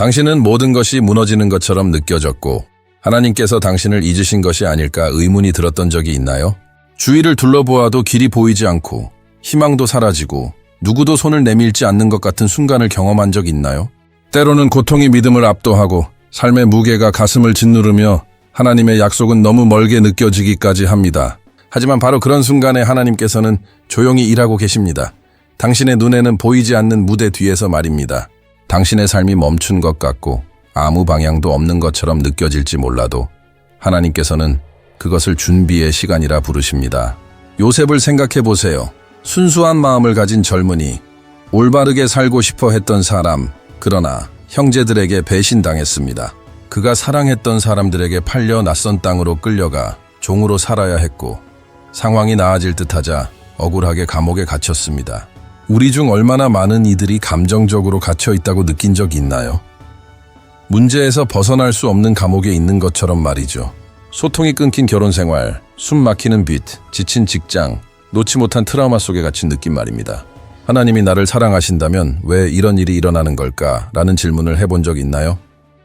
당신은 모든 것이 무너지는 것처럼 느껴졌고 하나님께서 당신을 잊으신 것이 아닐까 의문이 들었던 적이 있나요? 주위를 둘러보아도 길이 보이지 않고 희망도 사라지고 누구도 손을 내밀지 않는 것 같은 순간을 경험한 적 있나요? 때로는 고통이 믿음을 압도하고 삶의 무게가 가슴을 짓누르며 하나님의 약속은 너무 멀게 느껴지기까지 합니다. 하지만 바로 그런 순간에 하나님께서는 조용히 일하고 계십니다. 당신의 눈에는 보이지 않는 무대 뒤에서 말입니다. 당신의 삶이 멈춘 것 같고 아무 방향도 없는 것처럼 느껴질지 몰라도 하나님께서는 그것을 준비의 시간이라 부르십니다. 요셉을 생각해 보세요. 순수한 마음을 가진 젊은이, 올바르게 살고 싶어 했던 사람, 그러나 형제들에게 배신당했습니다. 그가 사랑했던 사람들에게 팔려 낯선 땅으로 끌려가 종으로 살아야 했고 상황이 나아질 듯하자 억울하게 감옥에 갇혔습니다. 우리 중 얼마나 많은 이들이 감정적으로 갇혀 있다고 느낀 적 있나요? 문제에서 벗어날 수 없는 감옥에 있는 것처럼 말이죠. 소통이 끊긴 결혼 생활, 숨 막히는 빚, 지친 직장, 놓지 못한 트라우마 속에 갇힌 느낌 말입니다. 하나님이 나를 사랑하신다면 왜 이런 일이 일어나는 걸까? 라는 질문을 해본 적 있나요?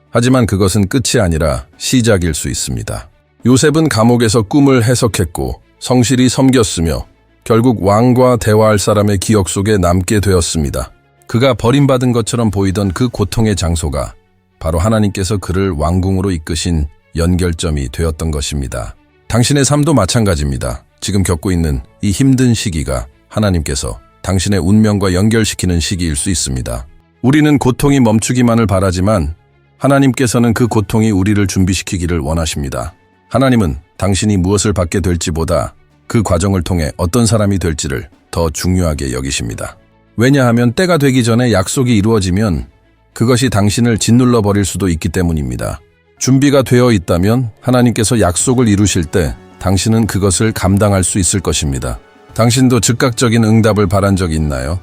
하지만 그것은 끝이 아니라 시작일 수 있습니다. 요셉은 감옥에서 꿈을 해석했고 성실히 섬겼으며 결국 왕과 대화할 사람의 기억 속에 남게 되었습니다. 그가 버림받은 것처럼 보이던 그 고통의 장소가 바로 하나님께서 그를 왕궁으로 이끄신 연결점이 되었던 것입니다. 당신의 삶도 마찬가지입니다. 지금 겪고 있는 이 힘든 시기가 하나님께서 당신의 운명과 연결시키는 시기일 수 있습니다. 우리는 고통이 멈추기만을 바라지만 하나님께서는 그 고통이 우리를 준비시키기를 원하십니다. 하나님은 당신이 무엇을 받게 될지보다 그 과정을 통해 어떤 사람이 될지를 더 중요하게 여기십니다. 왜냐하면 때가 되기 전에 약속이 이루어지면 그것이 당신을 짓눌러 버릴 수도 있기 때문입니다. 준비가 되어 있다면 하나님께서 약속을 이루실 때 당신은 그것을 감당할 수 있을 것입니다. 당신도 즉각적인 응답을 바란 적이 있나요?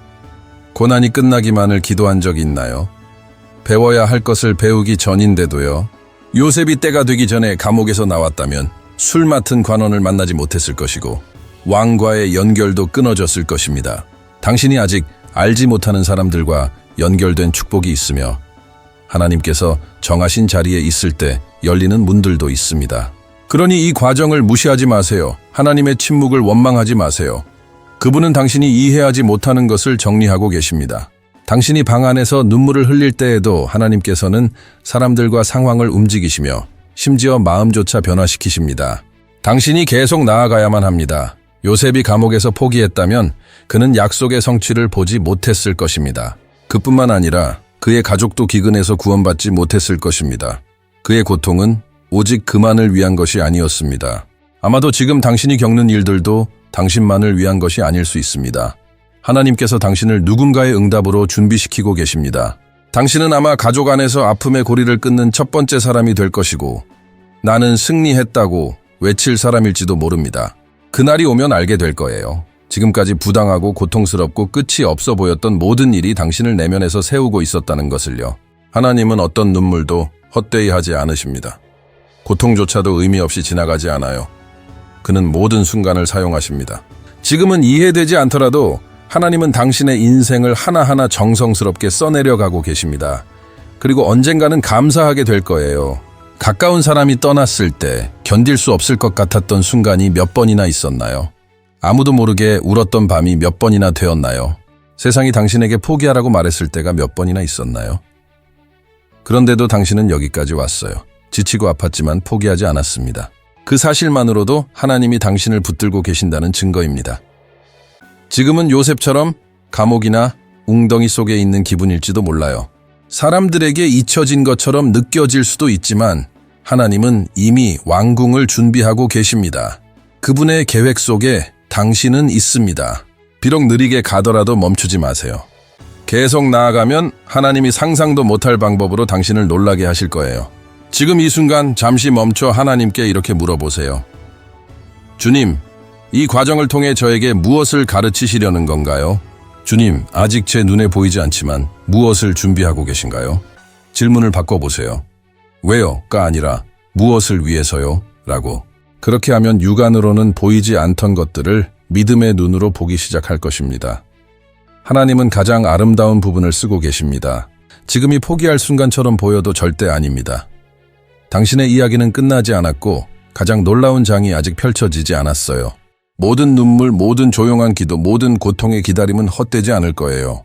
고난이 끝나기만을 기도한 적이 있나요? 배워야 할 것을 배우기 전인데도요. 요셉이 때가 되기 전에 감옥에서 나왔다면 술 맡은 관원을 만나지 못했을 것이고 왕과의 연결도 끊어졌을 것입니다. 당신이 아직 알지 못하는 사람들과 연결된 축복이 있으며 하나님께서 정하신 자리에 있을 때 열리는 문들도 있습니다. 그러니 이 과정을 무시하지 마세요. 하나님의 침묵을 원망하지 마세요. 그분은 당신이 이해하지 못하는 것을 정리하고 계십니다. 당신이 방 안에서 눈물을 흘릴 때에도 하나님께서는 사람들과 상황을 움직이시며 심지어 마음조차 변화시키십니다. 당신이 계속 나아가야만 합니다. 요셉이 감옥에서 포기했다면 그는 약속의 성취를 보지 못했을 것입니다. 그뿐만 아니라 그의 가족도 기근에서 구원받지 못했을 것입니다. 그의 고통은 오직 그만을 위한 것이 아니었습니다. 아마도 지금 당신이 겪는 일들도 당신만을 위한 것이 아닐 수 있습니다. 하나님께서 당신을 누군가의 응답으로 준비시키고 계십니다. 당신은 아마 가족 안에서 아픔의 고리를 끊는 첫 번째 사람이 될 것이고 나는 승리했다고 외칠 사람일지도 모릅니다. 그날이 오면 알게 될 거예요. 지금까지 부당하고 고통스럽고 끝이 없어 보였던 모든 일이 당신을 내면에서 세우고 있었다는 것을요. 하나님은 어떤 눈물도 헛되이 하지 않으십니다. 고통조차도 의미 없이 지나가지 않아요. 그는 모든 순간을 사용하십니다. 지금은 이해되지 않더라도 하나님은 당신의 인생을 하나하나 정성스럽게 써내려가고 계십니다. 그리고 언젠가는 감사하게 될 거예요. 가까운 사람이 떠났을 때 견딜 수 없을 것 같았던 순간이 몇 번이나 있었나요? 아무도 모르게 울었던 밤이 몇 번이나 되었나요? 세상이 당신에게 포기하라고 말했을 때가 몇 번이나 있었나요? 그런데도 당신은 여기까지 왔어요. 지치고 아팠지만 포기하지 않았습니다. 그 사실만으로도 하나님이 당신을 붙들고 계신다는 증거입니다. 지금은 요셉처럼 감옥이나 웅덩이 속에 있는 기분일지도 몰라요. 사람들에게 잊혀진 것처럼 느껴질 수도 있지만 하나님은 이미 왕궁을 준비하고 계십니다. 그분의 계획 속에 당신은 있습니다. 비록 느리게 가더라도 멈추지 마세요. 계속 나아가면 하나님이 상상도 못할 방법으로 당신을 놀라게 하실 거예요. 지금 이 순간 잠시 멈춰 하나님께 이렇게 물어보세요. 주님, 이 과정을 통해 저에게 무엇을 가르치시려는 건가요? 주님, 아직 제 눈에 보이지 않지만 무엇을 준비하고 계신가요? 질문을 바꿔보세요. 왜요?가 아니라 무엇을 위해서요? 라고. 그렇게 하면 육안으로는 보이지 않던 것들을 믿음의 눈으로 보기 시작할 것입니다. 하나님은 가장 아름다운 부분을 쓰고 계십니다. 지금이 포기할 순간처럼 보여도 절대 아닙니다. 당신의 이야기는 끝나지 않았고 가장 놀라운 장이 아직 펼쳐지지 않았어요. 모든 눈물, 모든 조용한 기도, 모든 고통의 기다림은 헛되지 않을 거예요.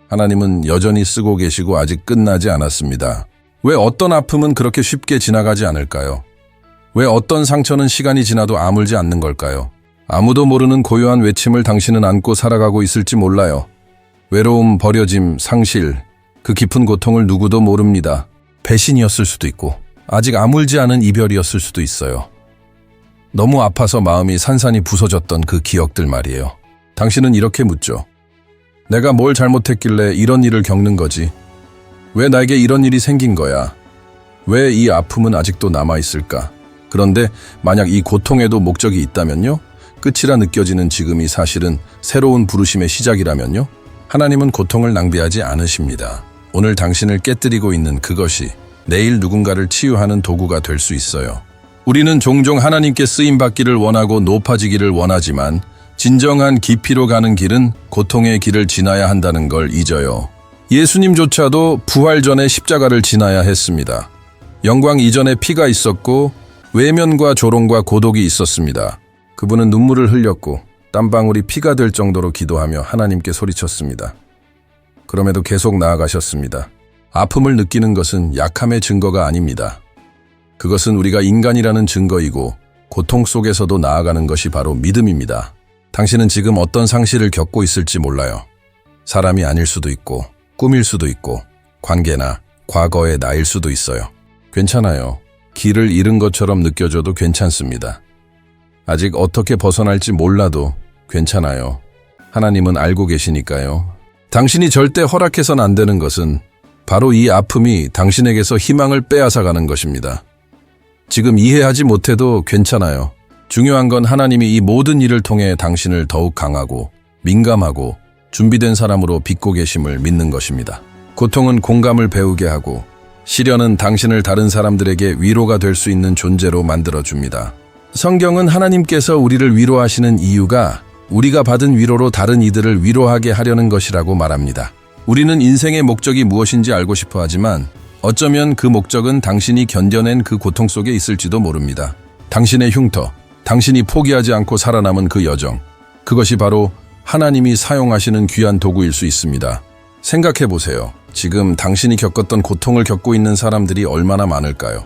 하나님은 여전히 쓰고 계시고 아직 끝나지 않았습니다. 왜 어떤 아픔은 그렇게 쉽게 지나가지 않을까요? 왜 어떤 상처는 시간이 지나도 아물지 않는 걸까요? 아무도 모르는 고요한 외침을 당신은 안고 살아가고 있을지 몰라요. 외로움, 버려짐, 상실, 그 깊은 고통을 누구도 모릅니다. 배신이었을 수도 있고 아직 아물지 않은 이별이었을 수도 있어요. 너무 아파서 마음이 산산이 부서졌던 그 기억들 말이에요. 당신은 이렇게 묻죠. 내가 뭘 잘못했길래 이런 일을 겪는 거지? 왜 나에게 이런 일이 생긴 거야? 왜 이 아픔은 아직도 남아있을까? 그런데 만약 이 고통에도 목적이 있다면요? 끝이라 느껴지는 지금이 사실은 새로운 부르심의 시작이라면요? 하나님은 고통을 낭비하지 않으십니다. 오늘 당신을 깨뜨리고 있는 그것이 내일 누군가를 치유하는 도구가 될 수 있어요. 우리는 종종 하나님께 쓰임받기를 원하고 높아지기를 원하지만 진정한 깊이로 가는 길은 고통의 길을 지나야 한다는 걸 잊어요. 예수님조차도 부활 전에 십자가를 지나야 했습니다. 영광 이전에 피가 있었고 외면과 조롱과 고독이 있었습니다. 그분은 눈물을 흘렸고 땀방울이 피가 될 정도로 기도하며 하나님께 소리쳤습니다. 그럼에도 계속 나아가셨습니다. 아픔을 느끼는 것은 약함의 증거가 아닙니다. 그것은 우리가 인간이라는 증거이고 고통 속에서도 나아가는 것이 바로 믿음입니다. 당신은 지금 어떤 상실을 겪고 있을지 몰라요. 사람이 아닐 수도 있고 꿈일 수도 있고 관계나 과거의 나일 수도 있어요. 괜찮아요. 길을 잃은 것처럼 느껴져도 괜찮습니다. 아직 어떻게 벗어날지 몰라도 괜찮아요. 하나님은 알고 계시니까요. 당신이 절대 허락해선 안 되는 것은 바로 이 아픔이 당신에게서 희망을 빼앗아가는 것입니다. 지금 이해하지 못해도 괜찮아요. 중요한 건 하나님이 이 모든 일을 통해 당신을 더욱 강하고 민감하고 준비된 사람으로 빚고 계심을 믿는 것입니다. 고통은 공감을 배우게 하고 시련은 당신을 다른 사람들에게 위로가 될 수 있는 존재로 만들어줍니다. 성경은 하나님께서 우리를 위로하시는 이유가 우리가 받은 위로로 다른 이들을 위로하게 하려는 것이라고 말합니다. 우리는 인생의 목적이 무엇인지 알고 싶어 하지만 어쩌면 그 목적은 당신이 견뎌낸 그 고통 속에 있을지도 모릅니다. 당신의 흉터, 당신이 포기하지 않고 살아남은 그 여정, 그것이 바로 하나님이 사용하시는 귀한 도구일 수 있습니다. 생각해 보세요. 지금 당신이 겪었던 고통을 겪고 있는 사람들이 얼마나 많을까요?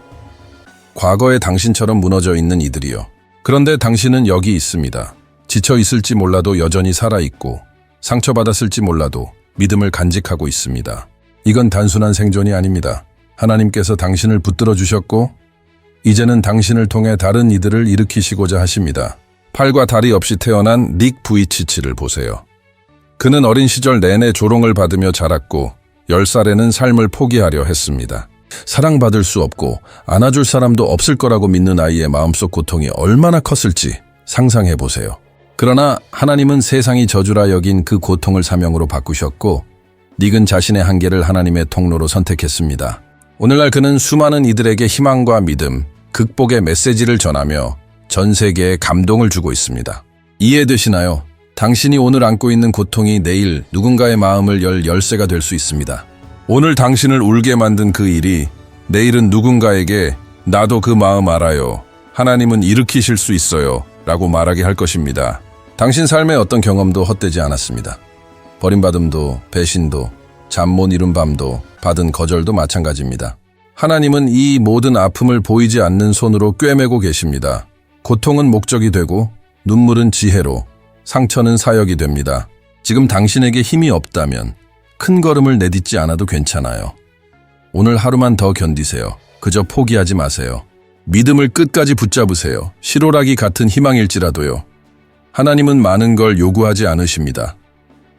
과거에 당신처럼 무너져 있는 이들이요. 그런데 당신은 여기 있습니다. 지쳐 있을지 몰라도 여전히 살아있고 상처받았을지 몰라도 믿음을 간직하고 있습니다. 이건 단순한 생존이 아닙니다. 하나님께서 당신을 붙들어 주셨고 이제는 당신을 통해 다른 이들을 일으키시고자 하십니다. 팔과 다리 없이 태어난 닉 부이치치를 보세요. 그는 어린 시절 내내 조롱을 받으며 자랐고 10살에는 삶을 포기하려 했습니다. 사랑받을 수 없고 안아줄 사람도 없을 거라고 믿는 아이의 마음속 고통이 얼마나 컸을지 상상해 보세요. 그러나 하나님은 세상이 저주라 여긴 그 고통을 사명으로 바꾸셨고 닉은 자신의 한계를 하나님의 통로로 선택했습니다. 오늘날 그는 수많은 이들에게 희망과 믿음, 극복의 메시지를 전하며 전 세계에 감동을 주고 있습니다. 이해되시나요? 당신이 오늘 안고 있는 고통이 내일 누군가의 마음을 열 열쇠가 될 수 있습니다. 오늘 당신을 울게 만든 그 일이 내일은 누군가에게 나도 그 마음 알아요. 하나님은 일으키실 수 있어요. 라고 말하게 할 것입니다. 당신 삶의 어떤 경험도 헛되지 않았습니다. 버림받음도, 배신도, 잠 못 이룬 밤도, 받은 거절도 마찬가지입니다. 하나님은 이 모든 아픔을 보이지 않는 손으로 꿰매고 계십니다. 고통은 목적이 되고 눈물은 지혜로, 상처는 사역이 됩니다. 지금 당신에게 힘이 없다면 큰 걸음을 내딛지 않아도 괜찮아요. 오늘 하루만 더 견디세요. 그저 포기하지 마세요. 믿음을 끝까지 붙잡으세요. 실오라기 같은 희망일지라도요. 하나님은 많은 걸 요구하지 않으십니다.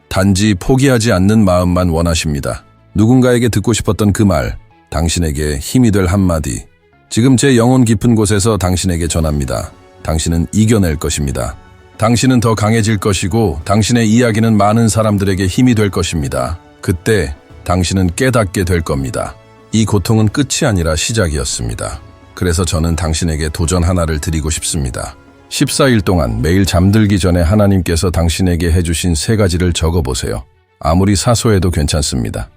단지 포기하지 않는 마음만 원하십니다. 누군가에게 듣고 싶었던 그 말, 당신에게 힘이 될 한마디. 지금 제 영혼 깊은 곳에서 당신에게 전합니다. 당신은 이겨낼 것입니다. 당신은 더 강해질 것이고 당신의 이야기는 많은 사람들에게 힘이 될 것입니다. 그때 당신은 깨닫게 될 겁니다. 이 고통은 끝이 아니라 시작이었습니다. 그래서 저는 당신에게 도전 하나를 드리고 싶습니다. 14일 동안 매일 잠들기 전에 하나님께서 당신에게 해주신 3가지를 적어보세요. 아무리 사소해도 괜찮습니다.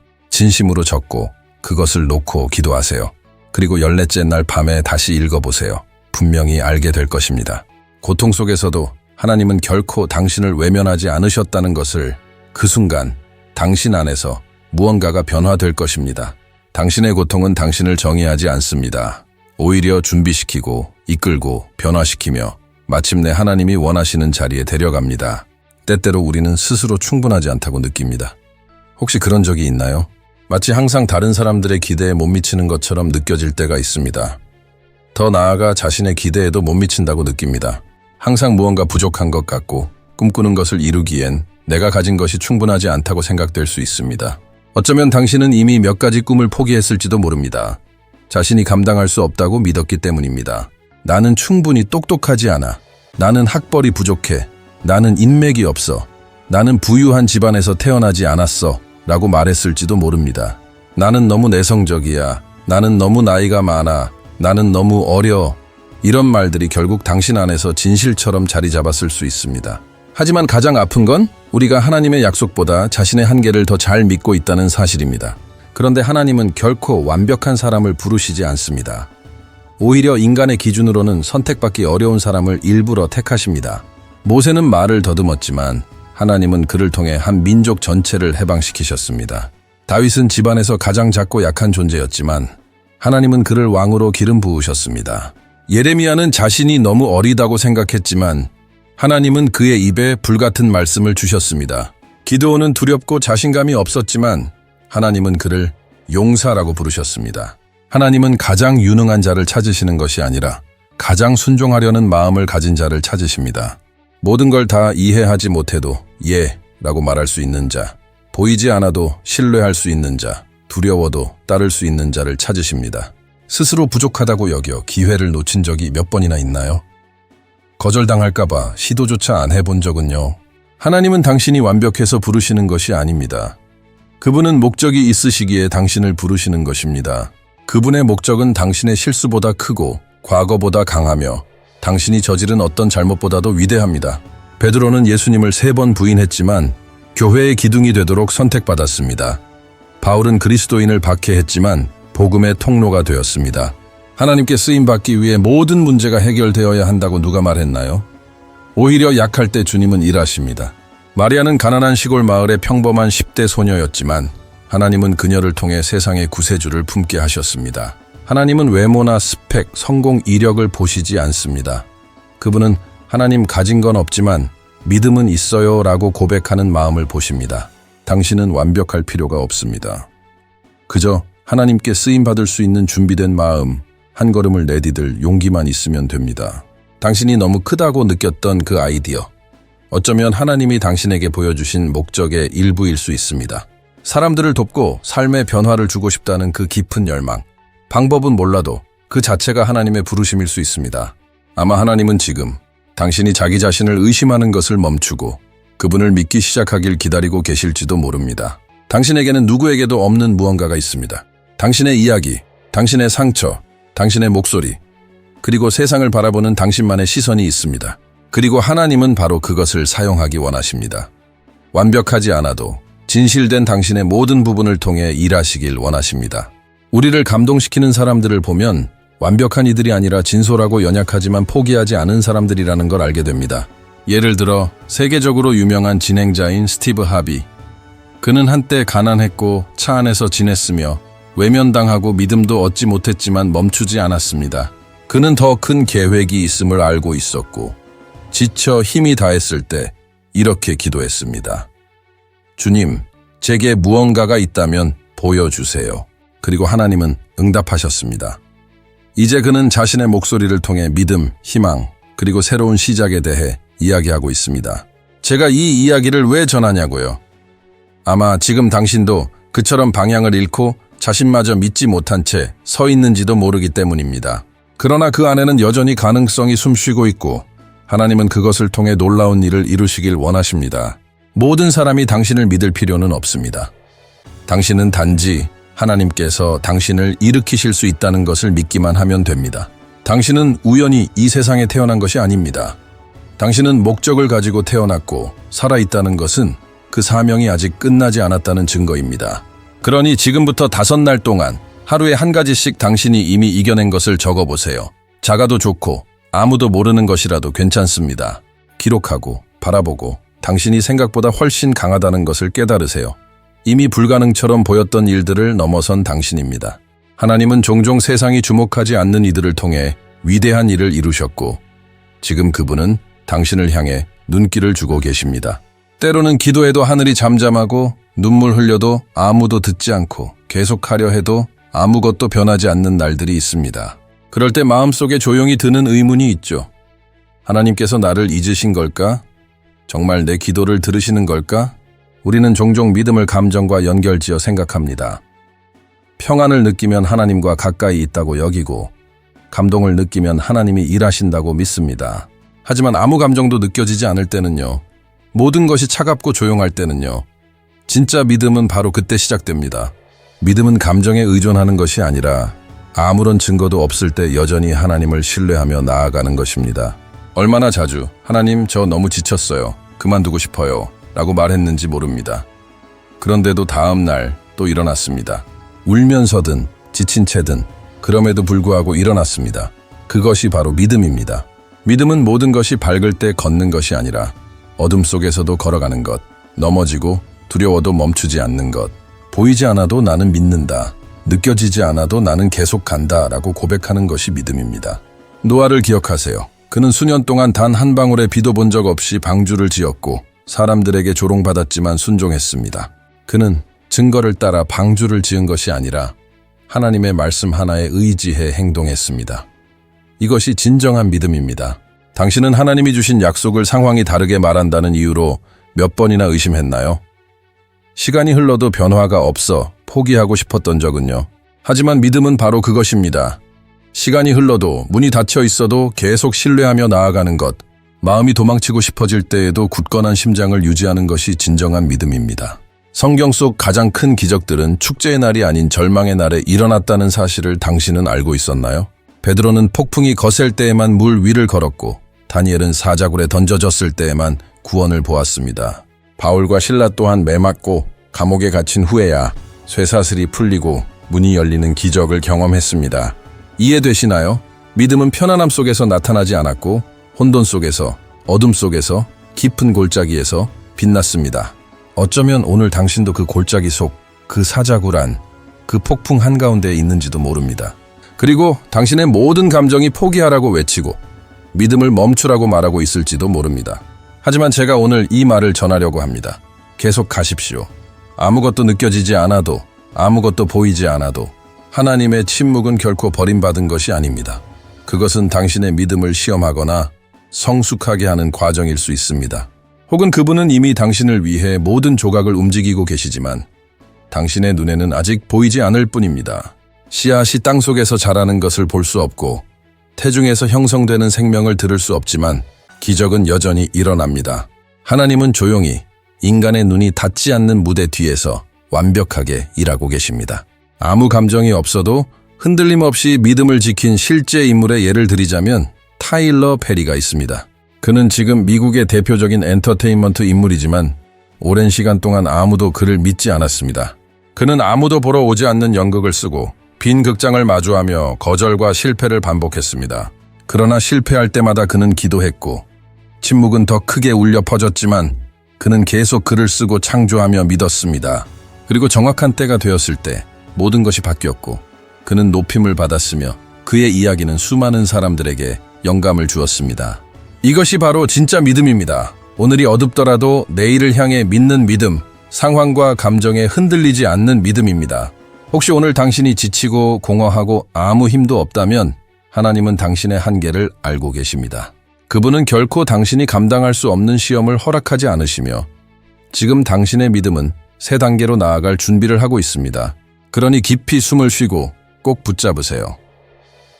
진심으로 적고 그것을 놓고 기도하세요. 그리고 14째 날 밤에 다시 읽어보세요. 분명히 알게 될 것입니다. 고통 속에서도 하나님은 결코 당신을 외면하지 않으셨다는 것을 그 순간 당신 안에서 무언가가 변화될 것입니다. 당신의 고통은 당신을 정의하지 않습니다. 오히려 준비시키고 이끌고 변화시키며 마침내 하나님이 원하시는 자리에 데려갑니다. 때때로 우리는 스스로 충분하지 않다고 느낍니다. 혹시 그런 적이 있나요? 마치 항상 다른 사람들의 기대에 못 미치는 것처럼 느껴질 때가 있습니다. 더 나아가 자신의 기대에도 못 미친다고 느낍니다. 항상 무언가 부족한 것 같고 꿈꾸는 것을 이루기엔 내가 가진 것이 충분하지 않다고 생각될 수 있습니다. 어쩌면 당신은 이미 몇 가지 꿈을 포기했을지도 모릅니다. 자신이 감당할 수 없다고 믿었기 때문입니다. 나는 충분히 똑똑하지 않아. 나는 학벌이 부족해. 나는 인맥이 없어. 나는 부유한 집안에서 태어나지 않았어. 라고 말했을지도 모릅니다. 나는 너무 내성적이야. 나는 너무 나이가 많아. 나는 너무 어려. 이런 말들이 결국 당신 안에서 진실처럼 자리 잡았을 수 있습니다. 하지만 가장 아픈 건 우리가 하나님의 약속보다 자신의 한계를 더 잘 믿고 있다는 사실입니다. 그런데 하나님은 결코 완벽한 사람을 부르시지 않습니다. 오히려 인간의 기준으로는 선택받기 어려운 사람을 일부러 택하십니다. 모세는 말을 더듬었지만 하나님은 그를 통해 한 민족 전체를 해방시키셨습니다. 다윗은 집안에서 가장 작고 약한 존재였지만 하나님은 그를 왕으로 기름 부으셨습니다. 예레미야는 자신이 너무 어리다고 생각했지만 하나님은 그의 입에 불같은 말씀을 주셨습니다. 기드온은 두렵고 자신감이 없었지만 하나님은 그를 용사라고 부르셨습니다. 하나님은 가장 유능한 자를 찾으시는 것이 아니라 가장 순종하려는 마음을 가진 자를 찾으십니다. 모든 걸 다 이해하지 못해도 예 라고 말할 수 있는 자, 보이지 않아도 신뢰할 수 있는 자, 두려워도 따를 수 있는 자를 찾으십니다. 스스로 부족하다고 여겨 기회를 놓친 적이 몇 번이나 있나요? 거절당할까봐 시도조차 안 해본 적은요. 하나님은 당신이 완벽해서 부르시는 것이 아닙니다. 그분은 목적이 있으시기에 당신을 부르시는 것입니다. 그분의 목적은 당신의 실수보다 크고 과거보다 강하며 당신이 저지른 어떤 잘못보다도 위대합니다. 베드로는 예수님을 3번 부인했지만 교회의 기둥이 되도록 선택받았습니다. 바울은 그리스도인을 박해했지만 복음의 통로가 되었습니다. 하나님께 쓰임받기 위해 모든 문제가 해결되어야 한다고 누가 말했나요? 오히려 약할 때 주님은 일하십니다. 마리아는 가난한 시골 마을의 평범한 10대 소녀였지만 하나님은 그녀를 통해 세상의 구세주를 품게 하셨습니다. 하나님은 외모나 스펙, 성공 이력을 보시지 않습니다. 그분은 하나님 가진 건 없지만 믿음은 있어요 라고 고백하는 마음을 보십니다. 당신은 완벽할 필요가 없습니다. 그저 하나님께 쓰임받을 수 있는 준비된 마음, 한 걸음을 내디딜 용기만 있으면 됩니다. 당신이 너무 크다고 느꼈던 그 아이디어, 어쩌면 하나님이 당신에게 보여주신 목적의 일부일 수 있습니다. 사람들을 돕고 삶의 변화를 주고 싶다는 그 깊은 열망, 방법은 몰라도 그 자체가 하나님의 부르심일 수 있습니다. 아마 하나님은 지금 당신이 자기 자신을 의심하는 것을 멈추고 그분을 믿기 시작하길 기다리고 계실지도 모릅니다. 당신에게는 누구에게도 없는 무언가가 있습니다. 당신의 이야기, 당신의 상처, 당신의 목소리, 그리고 세상을 바라보는 당신만의 시선이 있습니다. 그리고 하나님은 바로 그것을 사용하기 원하십니다. 완벽하지 않아도 진실된 당신의 모든 부분을 통해 일하시길 원하십니다. 우리를 감동시키는 사람들을 보면 완벽한 이들이 아니라 진솔하고 연약하지만 포기하지 않은 사람들이라는 걸 알게 됩니다. 예를 들어 세계적으로 유명한 진행자인 스티브 하비. 그는 한때 가난했고 차 안에서 지냈으며 외면당하고 믿음도 얻지 못했지만 멈추지 않았습니다. 그는 더 큰 계획이 있음을 알고 있었고 지쳐 힘이 다했을 때 이렇게 기도했습니다. 주님, 제게 무언가가 있다면 보여주세요. 그리고 하나님은 응답하셨습니다. 이제 그는 자신의 목소리를 통해 믿음, 희망, 그리고 새로운 시작에 대해 이야기하고 있습니다. 제가 이 이야기를 왜 전하냐고요? 아마 지금 당신도 그처럼 방향을 잃고 자신마저 믿지 못한 채 서 있는지도 모르기 때문입니다. 그러나 그 안에는 여전히 가능성이 숨쉬고 있고 하나님은 그것을 통해 놀라운 일을 이루시길 원하십니다. 모든 사람이 당신을 믿을 필요는 없습니다. 당신은 단지 하나님께서 당신을 일으키실 수 있다는 것을 믿기만 하면 됩니다. 당신은 우연히 이 세상에 태어난 것이 아닙니다. 당신은 목적을 가지고 태어났고 살아있다는 것은 그 사명이 아직 끝나지 않았다는 증거입니다. 그러니 지금부터 5날 동안 하루에 한 가지씩 당신이 이미 이겨낸 것을 적어보세요. 작아도 좋고 아무도 모르는 것이라도 괜찮습니다. 기록하고 바라보고 당신이 생각보다 훨씬 강하다는 것을 깨달으세요. 이미 불가능처럼 보였던 일들을 넘어선 당신입니다. 하나님은 종종 세상이 주목하지 않는 이들을 통해 위대한 일을 이루셨고 지금 그분은 당신을 향해 눈길을 주고 계십니다. 때로는 기도해도 하늘이 잠잠하고 눈물 흘려도 아무도 듣지 않고 계속하려 해도 아무것도 변하지 않는 날들이 있습니다. 그럴 때 마음속에 조용히 드는 의문이 있죠. 하나님께서 나를 잊으신 걸까? 정말 내 기도를 들으시는 걸까? 우리는 종종 믿음을 감정과 연결지어 생각합니다. 평안을 느끼면 하나님과 가까이 있다고 여기고 감동을 느끼면 하나님이 일하신다고 믿습니다. 하지만 아무 감정도 느껴지지 않을 때는요. 모든 것이 차갑고 조용할 때는요. 진짜 믿음은 바로 그때 시작됩니다. 믿음은 감정에 의존하는 것이 아니라 아무런 증거도 없을 때 여전히 하나님을 신뢰하며 나아가는 것입니다. 얼마나 자주 하나님 저 너무 지쳤어요. 그만두고 싶어요. 라고 말했는지 모릅니다. 그런데도 다음 날 또 일어났습니다. 울면서든 지친 채든 그럼에도 불구하고 일어났습니다. 그것이 바로 믿음입니다. 믿음은 모든 것이 밝을 때 걷는 것이 아니라 어둠 속에서도 걸어가는 것, 넘어지고 두려워도 멈추지 않는 것, 보이지 않아도 나는 믿는다, 느껴지지 않아도 나는 계속 간다 라고 고백하는 것이 믿음입니다. 노아를 기억하세요. 그는 수년 동안 단 한 방울의 비도 본 적 없이 방주를 지었고 사람들에게 조롱받았지만 순종했습니다. 그는 증거를 따라 방주를 지은 것이 아니라 하나님의 말씀 하나에 의지해 행동했습니다. 이것이 진정한 믿음입니다. 당신은 하나님이 주신 약속을 상황이 다르게 말한다는 이유로 몇 번이나 의심했나요? 시간이 흘러도 변화가 없어 포기하고 싶었던 적은요. 하지만 믿음은 바로 그것입니다. 시간이 흘러도 문이 닫혀 있어도 계속 신뢰하며 나아가는 것, 마음이 도망치고 싶어질 때에도 굳건한 심장을 유지하는 것이 진정한 믿음입니다. 성경 속 가장 큰 기적들은 축제의 날이 아닌 절망의 날에 일어났다는 사실을 당신은 알고 있었나요? 베드로는 폭풍이 거셀 때에만 물 위를 걸었고 다니엘은 사자굴에 던져졌을 때에만 구원을 보았습니다. 바울과 실라 또한 매 맞고 감옥에 갇힌 후에야 쇠사슬이 풀리고 문이 열리는 기적을 경험했습니다. 이해되시나요? 믿음은 편안함 속에서 나타나지 않았고 혼돈 속에서, 어둠 속에서, 깊은 골짜기에서 빛났습니다. 어쩌면 오늘 당신도 그 골짜기 속, 그 사자굴 안, 그 폭풍 한가운데에 있는지도 모릅니다. 그리고 당신의 모든 감정이 포기하라고 외치고 믿음을 멈추라고 말하고 있을지도 모릅니다. 하지만 제가 오늘 이 말을 전하려고 합니다. 계속 가십시오. 아무것도 느껴지지 않아도, 아무것도 보이지 않아도 하나님의 침묵은 결코 버림받은 것이 아닙니다. 그것은 당신의 믿음을 시험하거나 성숙하게 하는 과정일 수 있습니다. 혹은 그분은 이미 당신을 위해 모든 조각을 움직이고 계시지만 당신의 눈에는 아직 보이지 않을 뿐입니다. 씨앗이 땅속에서 자라는 것을 볼 수 없고 태중에서 형성되는 생명을 들을 수 없지만 기적은 여전히 일어납니다. 하나님은 조용히 인간의 눈이 닿지 않는 무대 뒤에서 완벽하게 일하고 계십니다. 아무 감정이 없어도 흔들림 없이 믿음을 지킨 실제 인물의 예를 드리자면 타일러 페리가 있습니다. 그는 지금 미국의 대표적인 엔터테인먼트 인물이지만 오랜 시간 동안 아무도 그를 믿지 않았습니다. 그는 아무도 보러 오지 않는 연극을 쓰고 빈 극장을 마주하며 거절과 실패를 반복했습니다. 그러나 실패할 때마다 그는 기도했고 침묵은 더 크게 울려 퍼졌지만 그는 계속 글을 쓰고 창조하며 믿었습니다. 그리고 정확한 때가 되었을 때 모든 것이 바뀌었고 그는 높임을 받았으며 그의 이야기는 수많은 사람들에게 영감을 주었습니다. 이것이 바로 진짜 믿음입니다. 오늘이 어둡더라도 내일을 향해 믿는 믿음, 상황과 감정에 흔들리지 않는 믿음입니다. 혹시 오늘 당신이 지치고 공허하고 아무 힘도 없다면 하나님은 당신의 한계를 알고 계십니다. 그분은 결코 당신이 감당할 수 없는 시험을 허락하지 않으시며 지금 당신의 믿음은 새 단계로 나아갈 준비를 하고 있습니다. 그러니 깊이 숨을 쉬고 꼭 붙잡으세요.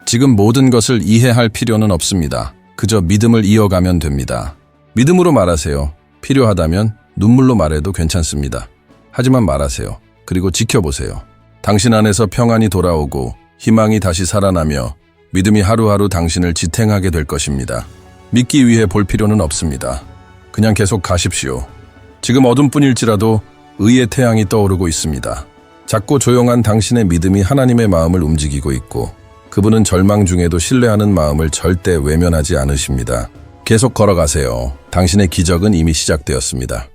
지금 모든 것을 이해할 필요는 없습니다. 그저 믿음을 이어가면 됩니다. 믿음으로 말하세요. 필요하다면 눈물로 말해도 괜찮습니다. 하지만 말하세요. 그리고 지켜보세요. 당신 안에서 평안이 돌아오고 희망이 다시 살아나며 믿음이 하루하루 당신을 지탱하게 될 것입니다. 믿기 위해 볼 필요는 없습니다. 그냥 계속 가십시오. 지금 어둠뿐일지라도 의의 태양이 떠오르고 있습니다. 작고 조용한 당신의 믿음이 하나님의 마음을 움직이고 있고 그분은 절망 중에도 신뢰하는 마음을 절대 외면하지 않으십니다. 계속 걸어가세요. 당신의 기적은 이미 시작되었습니다.